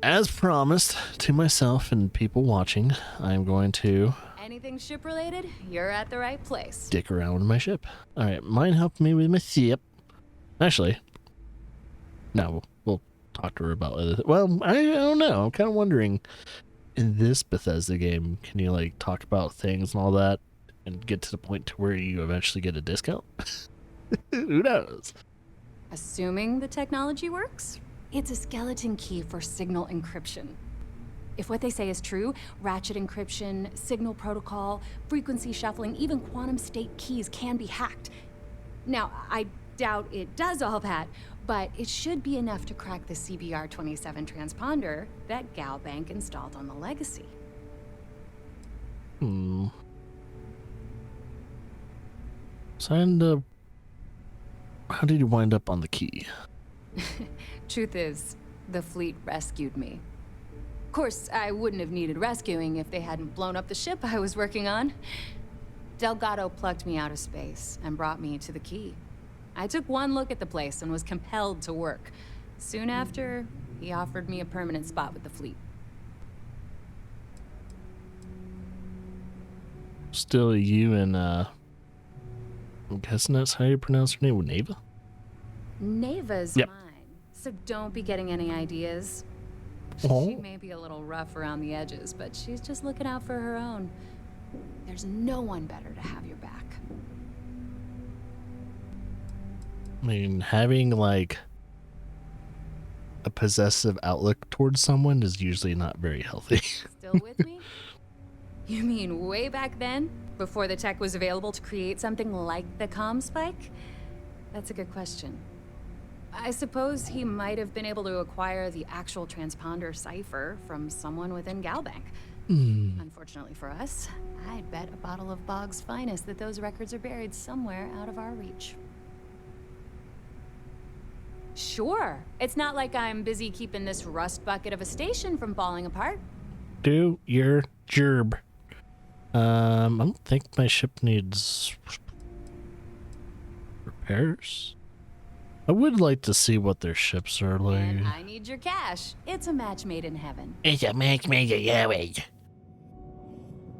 As promised to myself and people watching, I'm going to Anything ship related, you're at the right place. dick around with my ship. Alright, mind helping me with my ship? Actually, no, we'll talk to her about it. Well, I don't know. I'm kind of wondering, in this Bethesda game, can you like talk about things and all that and get to the point to where you eventually get a discount? Who knows? Assuming the technology works, it's a skeleton key for signal encryption. If what they say is true, ratchet encryption, signal protocol, frequency shuffling, even quantum state keys can be hacked. Now, I doubt it does all that, but it should be enough to crack the CBR-27 transponder that Galbank installed on the Legacy. So I end up... How did you wind up on the key? Truth is, the fleet rescued me. Of course, I wouldn't have needed rescuing if they hadn't blown up the ship I was working on. Delgado plucked me out of space and brought me to the key. I took one look at the place and was compelled to work. Soon after, he offered me a permanent spot with the fleet. Still you and, I'm guessing that's how you pronounce her name, Neva? Neva's Yep. mine, so don't be getting any ideas. Oh. She may be a little rough around the edges, but she's just looking out for her own. There's no one better to have your back. I mean, having like a possessive outlook towards someone is usually not very healthy. Still with me? You mean way back then? Before the tech was available to create something like the comm spike? That's a good question. I suppose he might have been able to acquire the actual transponder cipher from someone within Galbank. Unfortunately for us, I'd bet a bottle of Bog's finest that those records are buried somewhere out of our reach. Sure. It's not like I'm busy keeping this rust bucket of a station from falling apart. Do your gerb. I don't think my ship needs repairs. I would like to see what their ships are like. And I need your cash. It's a match made in heaven. It's a match made in heaven.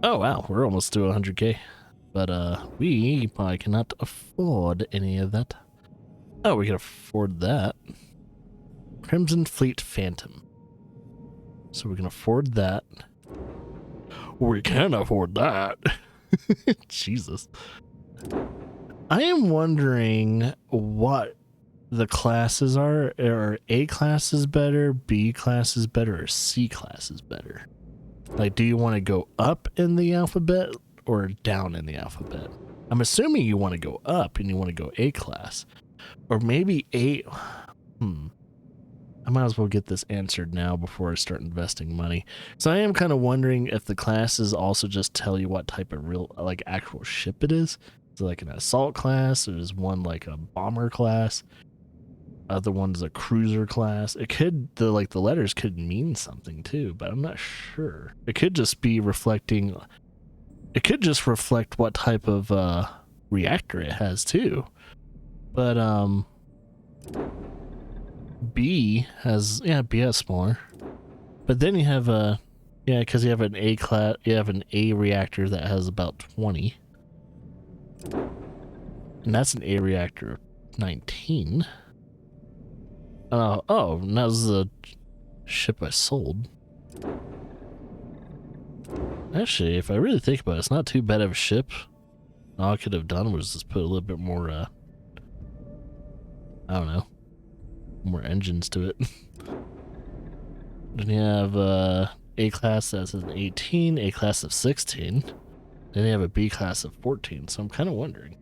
Oh wow, we're almost to 100k. But we probably cannot afford any of that. Oh, we can afford that. Crimson Fleet Phantom. So we can afford that. We can afford that. Jesus. I am wondering what the classes are. Are A classes better, B classes better, or C classes better? Like, do you want to go up in the alphabet or down in the alphabet? I'm assuming you want to go up and you want to go A class. Or maybe A... I might as well get this answered now before I start investing money. So I am kind of wondering if the classes also just tell you what type of real, like, actual ship it is. Is it like an assault class, or is one like a bomber class? Other one's a cruiser class. It could, the letters could mean something too, but I'm not sure. It could just be reflecting, it could just reflect what type of reactor it has too. But B has, yeah, B has smaller. But then you have a, yeah, because you have an A class, you have an A reactor that has about 20. And that's an A reactor of 19. Oh, and that was the ship I sold. Actually, if I really think about it, it's not too bad of a ship. All I could have done was just put a little bit more, I don't know, more engines to it. Then you have A class that's an 18, A class of 16. Then you have a B class of 14, so I'm kind of wondering.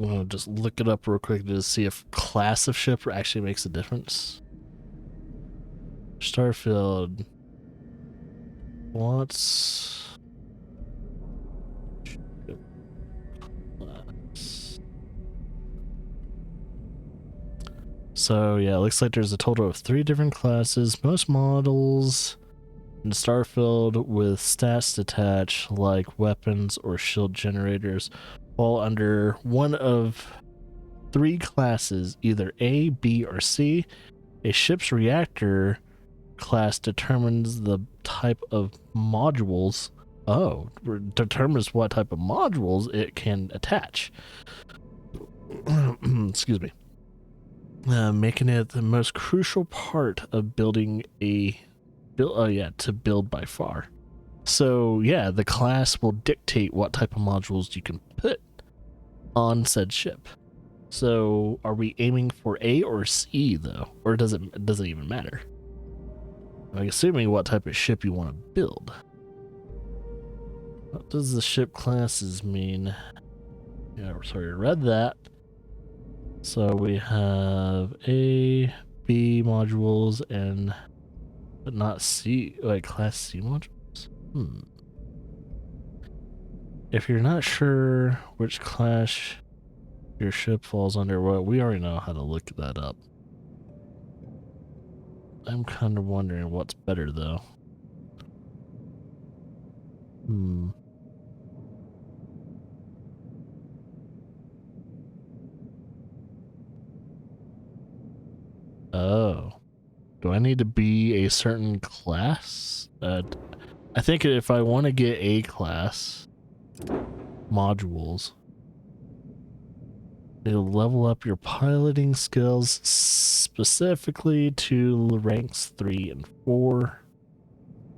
I'm gonna just look it up real quick to see if class of ship actually makes a difference. Starfield. What's class? So yeah, it looks like there's a total of 3 different classes. Most models in Starfield with stats detached, like weapons or shield generators, fall under one of 3 classes, either A, B, or C. A ship's reactor class determines the type of modules. Oh, determines what type of modules it can attach. Excuse me. Making it the most crucial part of building a to build by far. So yeah, the class will dictate what type of modules you can put on said ship. So are we aiming for A or C though, or does it even matter? I'm assuming what type of ship you want to build. What does the ship classes mean? Yeah, sorry, I read that. So we have A, B modules, and but not C, like class C modules. If you're not sure which class your ship falls under, well, we already know how to look that up. I'm kind of wondering what's better though. Oh. Do I need to be a certain class? I think if I want to get A class modules, it'll level up your piloting skills specifically to ranks 3 and 4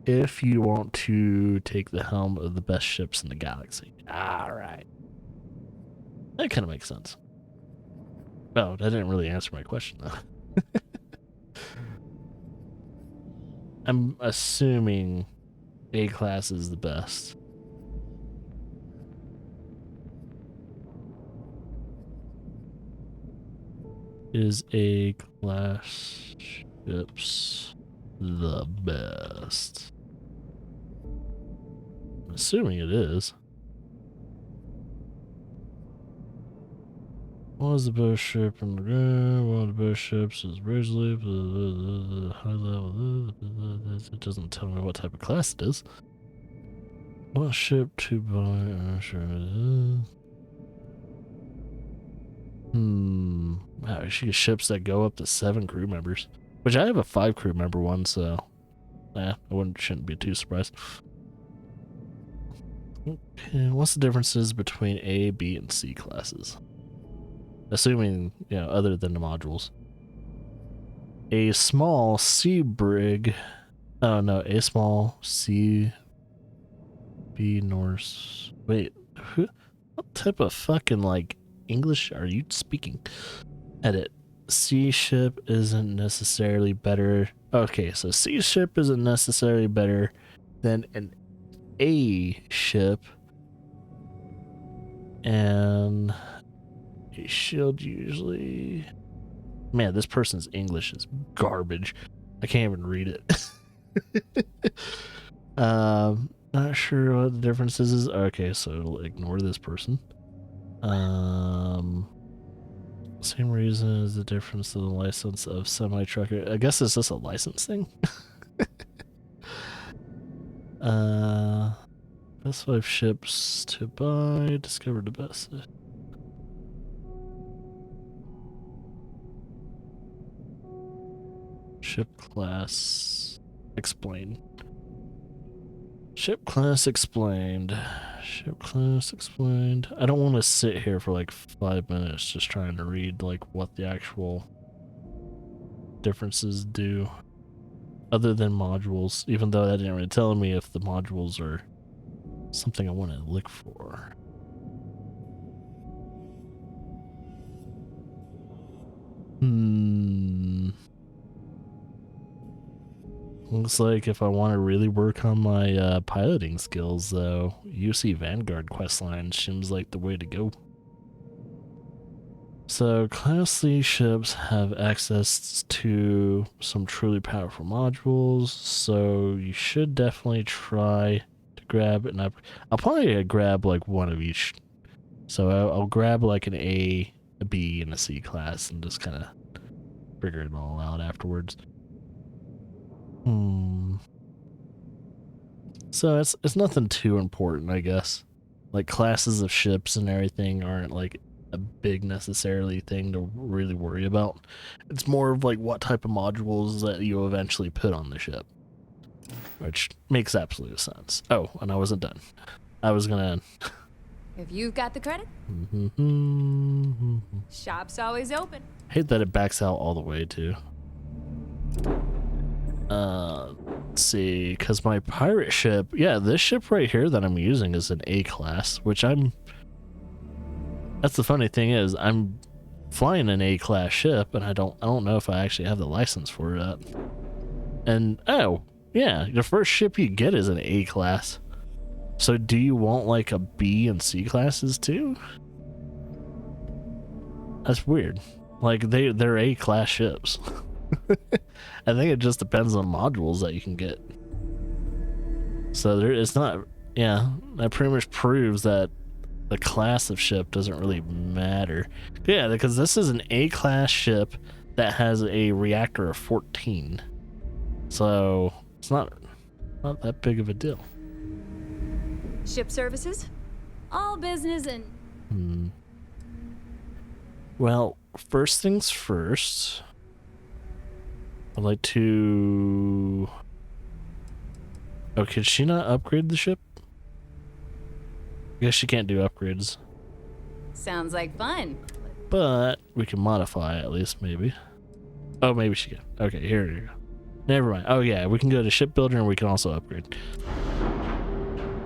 if you want to take the helm of the best ships in the galaxy. Alright. That kind of makes sense. Oh, that didn't really answer my question though. I'm assuming A class is the best. Is A class ships the best? I'm assuming it is. What is the best ship in the game? One of the best ships is originally high level. It doesn't tell me what type of class it is. What ship to buy? Sure it is. Wow, she has ships that go up to 7 crew members, which I have a 5 crew member one, so I shouldn't be too surprised. Okay, what's the differences between A, B, and C classes? Assuming, other than the modules. A small C brig. Oh no, a small C B Norse. Wait, what type of fucking English are you speaking? Edit. C ship isn't necessarily better. Okay, so C ship isn't necessarily better than an A ship. And a shield usually... Man, this person's English is garbage. I can't even read it. Not sure what the difference is. Okay, so it'll ignore this person. Same reason as the difference in the license of semi-trucker. I guess is this a license thing? Best 5 ships to buy. Discover the best. Ship class explained. Ship class explained. Ship class explained. I don't want to sit here for 5 minutes just trying to read what the actual differences do other than modules, even though that didn't really tell me if the modules are something I want to look for. Looks like if I want to really work on my piloting skills, though, UC Vanguard questline seems like the way to go. So, Class C ships have access to some truly powerful modules, so you should definitely try to grab an up. I'll probably grab one of each. So I'll grab an A, a B, and a C class and just kind of figure it all out afterwards. So it's nothing too important, I guess. Classes of ships and everything aren't a big necessarily thing to really worry about. It's more of like what type of modules that you eventually put on the ship, which makes absolute sense. Oh, and I wasn't done. I was gonna. If you've got the credit, shop's always open. Hate that it backs out all the way too. Let's see, because my pirate ship, yeah, this ship right here that I'm using is an A class, which that's the funny thing is I'm flying an A class ship, and I don't know if I actually have the license for that. And oh yeah, the first ship you get is an A class. So do you want like a B and C classes too? That's weird. Like they're A class ships. I think it just depends on modules that you can get. So it's not, yeah, that pretty much proves that the class of ship doesn't really matter. Yeah, because this is an A class ship that has a reactor of 14. So it's not that big of a deal. Ship services? All business and... Well, first things first, I'd like to... Oh, could she not upgrade the ship? I guess she can't do upgrades. Sounds like fun. But we can modify it at least, maybe. Oh, maybe she can. Okay, here you go. Never mind. Oh yeah, we can go to shipbuilder and we can also upgrade.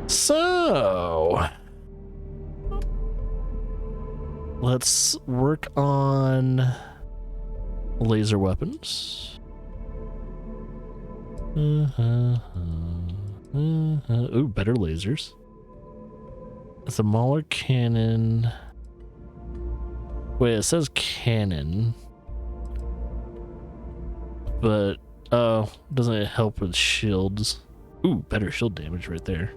So... let's work on laser weapons. Ooh, better lasers. It's a smaller cannon. Wait, it says cannon. But, oh, doesn't it help with shields? Ooh, better shield damage right there.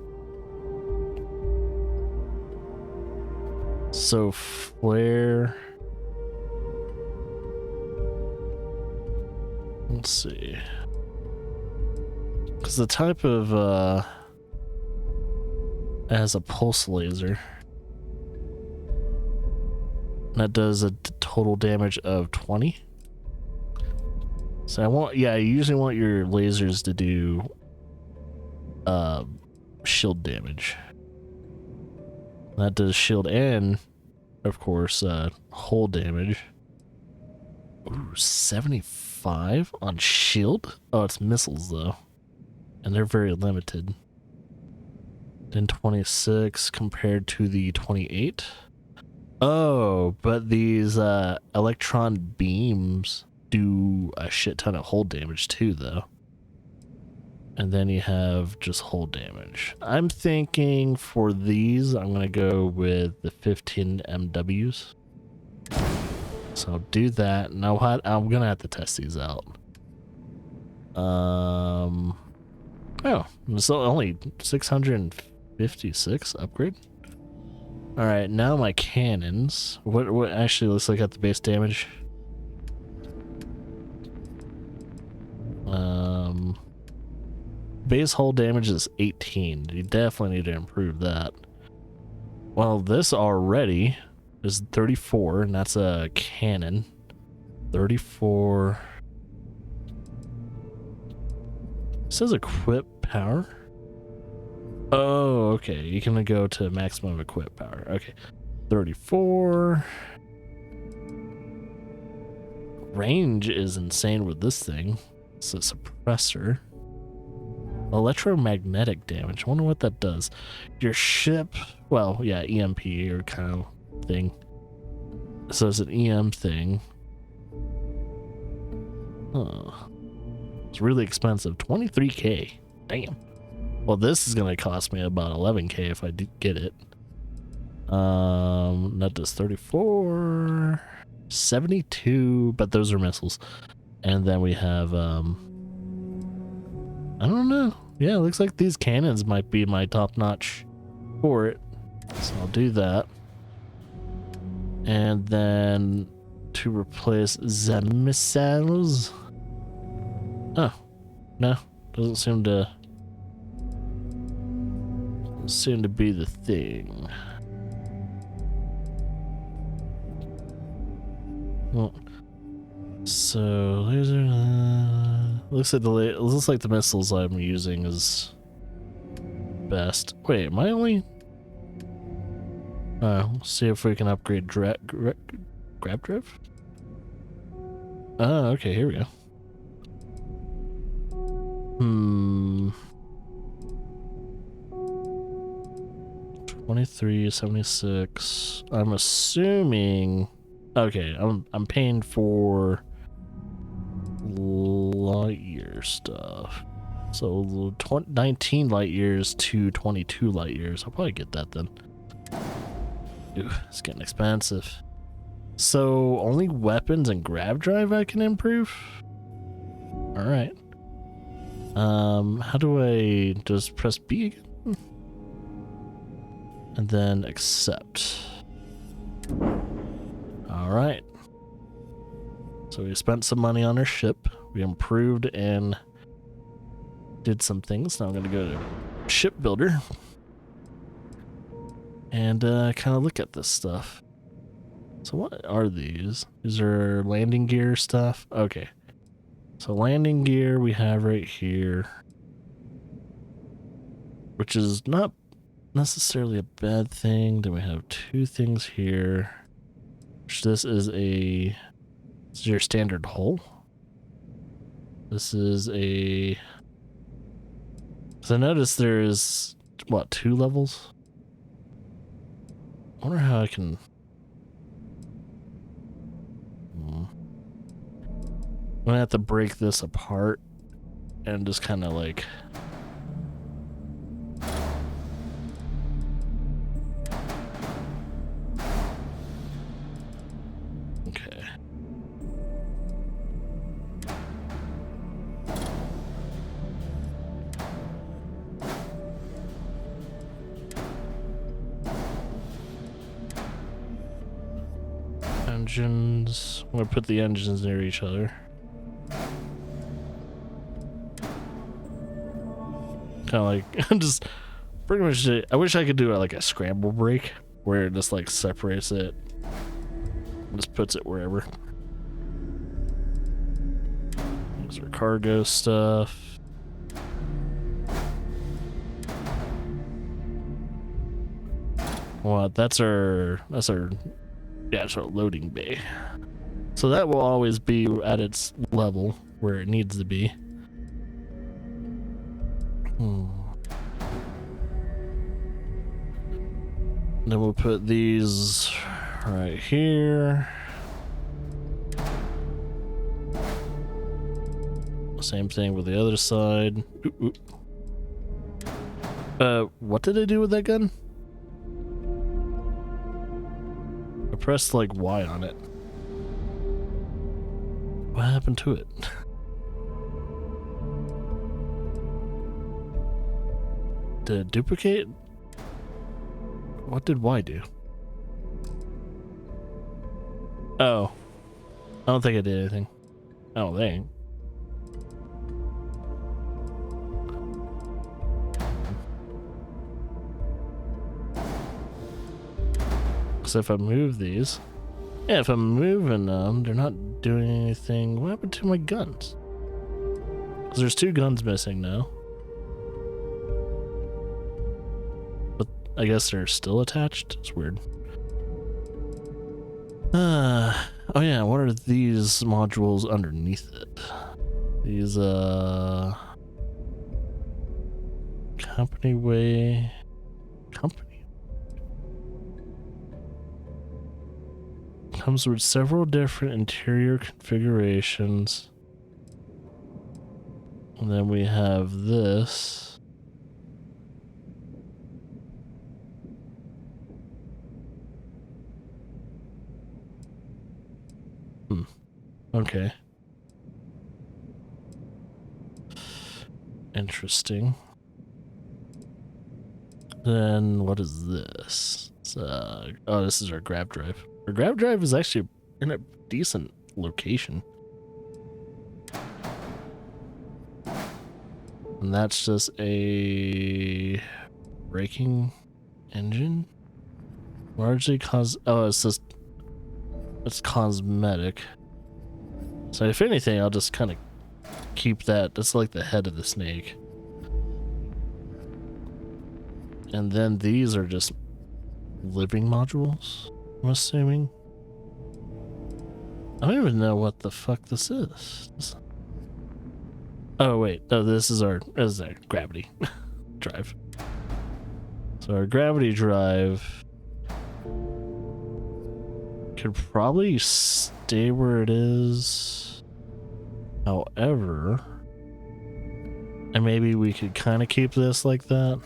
So, flare. Let's see. Because the type of, it has a pulse laser. That does a total damage of 20. So you usually want your lasers to do, shield damage. That does shield and, of course, hull damage. Ooh, 75 on shield? Oh, it's missiles, though. And they're very limited. Then 26 compared to the 28. Oh, but these electron beams do a shit ton of hull damage, too, though. And then you have just hull damage. I'm thinking for these, I'm going to go with the 15 MWs. So I'll do that. Now I'm going to have to test these out. Oh, so only 656 upgrade. All right, now my cannons. What actually looks like at the base damage? Base hull damage is 18. You definitely need to improve that. Well, this already is 34, and that's a cannon. 34. It says equip power. Oh, okay. You can go to maximum equip power. Okay. 34. Range is insane with this thing. It's a suppressor. Electromagnetic damage. I wonder what that does. Your ship, well, yeah, EMP or kind of thing. So it's an EM thing. Huh. It's really expensive. 23k. Damn. Well, this is gonna cost me about 11k if I do get it. That does 34, 72, but those are missiles. And then we have I don't know. Yeah, it looks like these cannons might be my top notch for it. So I'll do that. And then to replace the missiles. Oh, no, doesn't seem to be the thing. Well, so laser. Looks like the missiles I'm using is best. Wait, am I only? See if we can upgrade grab drive. Oh, okay, here we go. 2376. I'm assuming. Okay, I'm paying for light year stuff. So 19 light years to 22 light years. I'll probably get that then. Ooh, it's getting expensive. So only weapons and grab drive I can improve? Alright. How do I just press B again? And then accept. Alright. So we spent some money on our ship. We improved and did some things. Now I'm gonna go to shipbuilder and kind of look at this stuff. So what are these? These are landing gear stuff. Okay. So landing gear we have right here, which is not necessarily a bad thing. Then we have two things here. This is your standard hull. This is a. So notice there's what, 2 levels? I wonder how I can. I'm gonna have to break this apart and just kind of like. Okay. Engines. I'm gonna put the engines near each other. Kind of like, just pretty much. I wish I could do like a scramble break where it just like separates it, just puts it wherever. These are cargo stuff. What? That's our. Yeah, it's our loading bay. So that will always be at its level where it needs to be. Then we'll put these right here. Same thing with the other side. Ooh, ooh. What did I do with that gun? I pressed like Y on it. What happened to it? Did it duplicate? What did Y do? Oh. I don't think I did anything. Oh, dang. So if I move these, yeah, if I'm moving them, they're not doing anything. What happened to my guns? Because there's 2 guns missing now. But I guess they're still attached. It's weird. Oh yeah, what are these modules underneath it? These, company way... Company? Comes with several different interior configurations. And then we have this. Okay. Interesting. Then what is this? Oh, this is our grab drive. Our grab drive is actually in a decent location. And that's just a braking engine. Largely cause, oh, it's just, It's cosmetic. So if anything, I'll just kind of keep that. That's like the head of the snake. And then these are just living modules, I'm assuming. I don't even know what the fuck this is. Oh wait, no, this is our gravity drive. So our gravity drive could probably stay where it is. However, and maybe we could kind of keep this like that.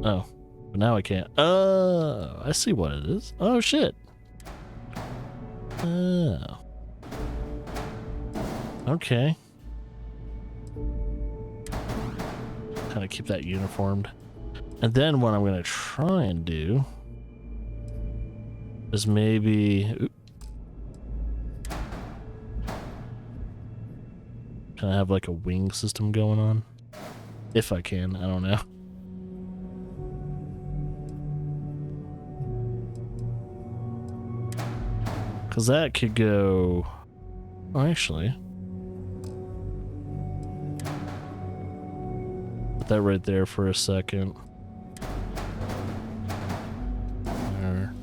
Oh, but now I can't. Oh, I see what it is. Oh shit. Oh. Okay. Kind of keep that uniformed. And then what I'm going to try and do is maybe... Kind of have like a wing system going on. If I can, I don't know. Because that could go... Oh, actually... Put that right there for a second. There.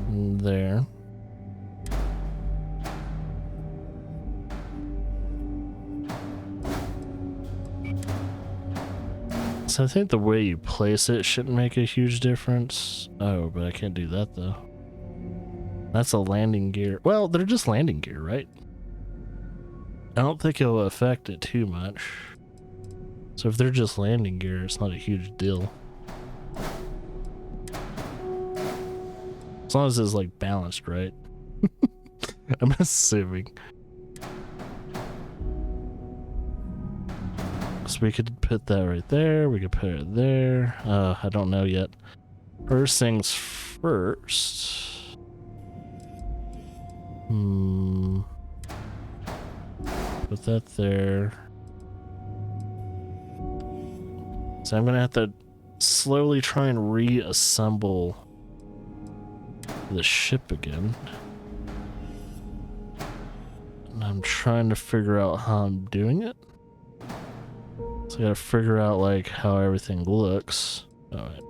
There. So I think the way you place it shouldn't make a huge difference. Oh, but I can't do that though. That's a landing gear. Well, they're just landing gear, right? I don't think it'll affect it too much. So if they're just landing gear, it's not a huge deal. As long as it's like balanced, right? I'm assuming. So we could put that right there. We could put it there. I don't know yet. First things first. Put that there. So I'm gonna have to slowly try and reassemble the ship again. And I'm trying to figure out how I'm doing it. So I gotta figure out like how everything looks. Alright.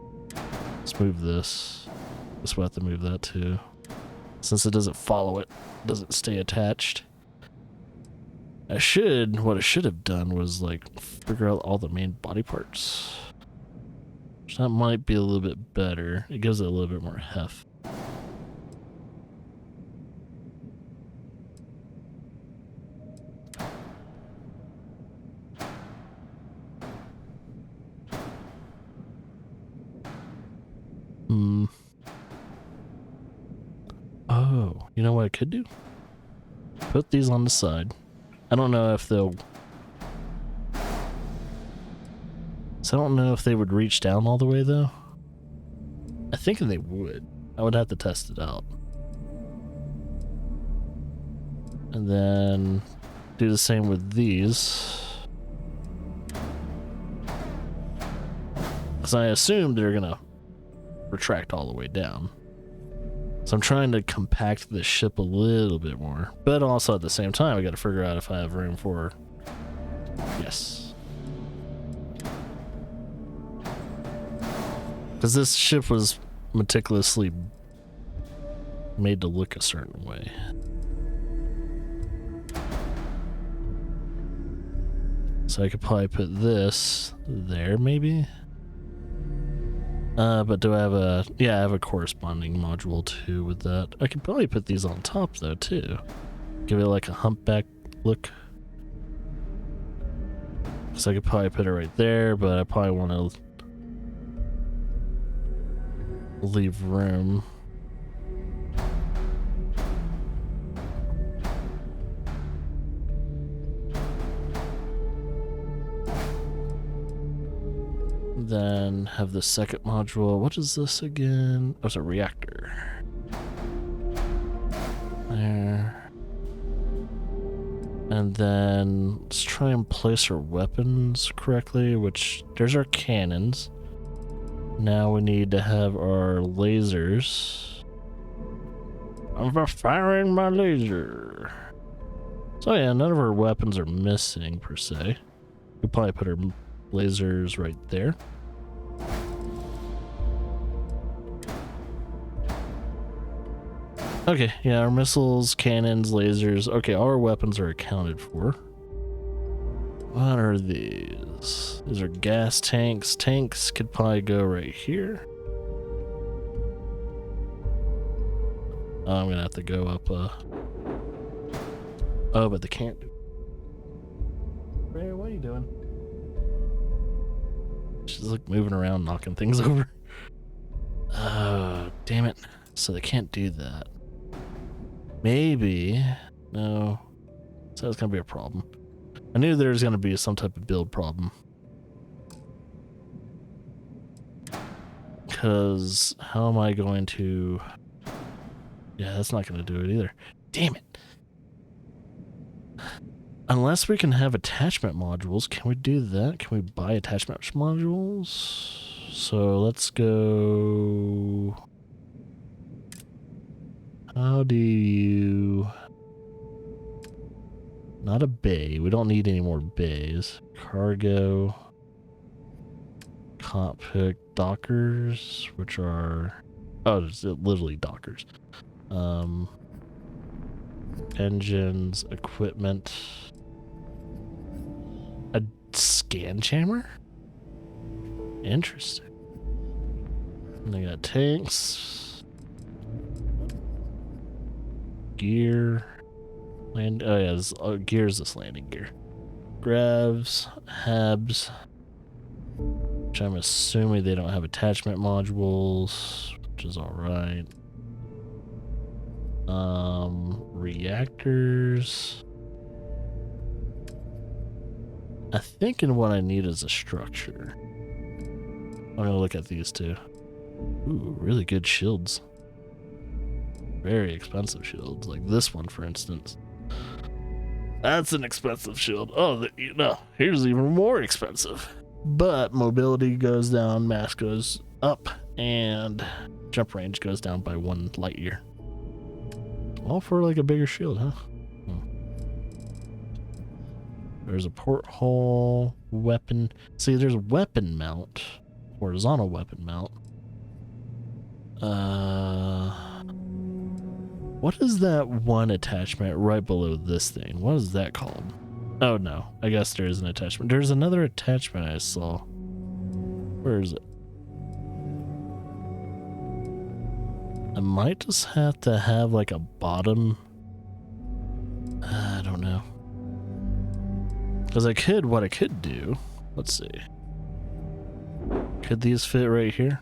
Let's move this. Guess we'll have to move that too. Since it doesn't follow it, doesn't stay attached. What I should have done was like figure out all the main body parts. Which that might be a little bit better. It gives it a little bit more heft. Oh, you know what I could do? Put these on the side. I don't know if they'll... So I don't know if they would reach down all the way though. I think they would. I would have to test it out. And then do the same with these. Because I assume they're gonna retract all the way down. So I'm trying to compact the ship a little bit more. But also at the same time, I gotta figure out if I have room for... Yes. Because this ship was meticulously made to look a certain way. So I could probably put this there, maybe? But do I have a... Yeah, I have a corresponding module too with that. I could probably put these on top though too. Give it like a humpback look. So I could probably put it right there, but I probably want to leave room. Then have the second module. What is this again? Oh, it's a reactor. There. And then let's try and place our weapons correctly, which there's our cannons. Now we need to have our lasers. I'm firing my laser. So yeah, none of our weapons are missing per se. We'll probably put our lasers right there. Okay, yeah, our missiles, cannons, lasers. Okay, all our weapons are accounted for. What are these? These are gas tanks. Tanks could probably go right here. Oh, I'm gonna have to go up, oh, but they can't do. Ray, what are you doing? She's like moving around, knocking things over. Oh, damn it. So they can't do that. Maybe. No. So it's gonna be a problem. I knew there was gonna be some type of build problem. Because how am I going to... Yeah, that's not gonna do it either. Damn it. Unless we can have attachment modules, can we do that? Can we buy attachment modules? So let's go... How do you... Not a bay. We don't need any more bays. Cargo. Cockpit dockers, which are... Oh, it's literally dockers. Engines, equipment. A scan jammer? Interesting. And they got tanks. Gear. Land. Oh yeah, gear is this landing gear. Gravs, habs. Which I'm assuming they don't have attachment modules, which is alright. Reactors. I think what I need is a structure. I'm gonna look at these two. Ooh, really good shields. Very expensive shields, like this one, for instance. That's an expensive shield. Oh, no, here's even more expensive. But mobility goes down, mass goes up, and jump range goes down by 1 light year. All for like a bigger shield, huh? There's a porthole, weapon. See, there's a weapon mount, horizontal weapon mount. What is that one attachment right below this thing? What is that called? Oh no, I guess there is an attachment. There's another attachment I saw. Where is it? I might just have to have like a bottom. I don't know. Because what I could do, let's see. Could these fit right here?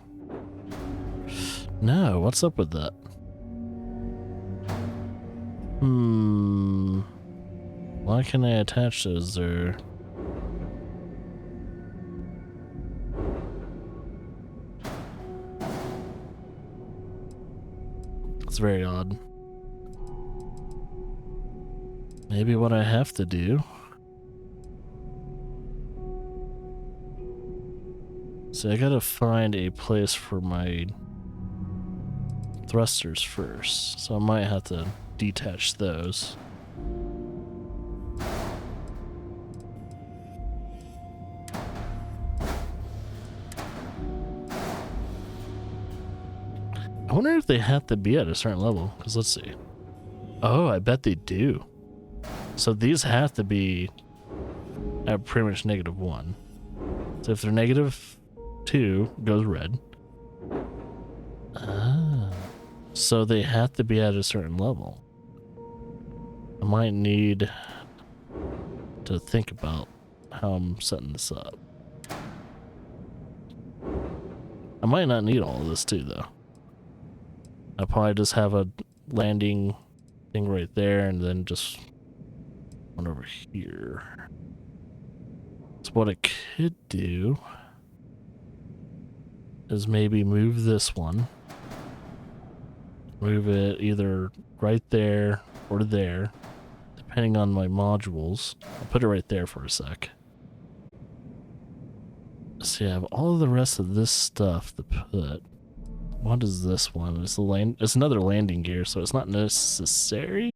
No, what's up with that? Why can I attach those there? It's very odd. Maybe what I have to do. So I gotta find a place for my thrusters first. So I might have to detach those. I wonder if they have to be at a certain level, because let's see. Oh, I bet they do. So these have to be at pretty much -1. So if they're -2, goes red. Ah. So they have to be at a certain level. I might need to think about how I'm setting this up. I might not need all of this too, though. I'll probably just have a landing thing right there and then just one over here. So what I could do is maybe move this one. Move it either right there or there, depending on my modules. I'll put it right there for a sec. So you have all of the rest of this stuff to put. What is this one? It's another landing gear, so it's not necessary.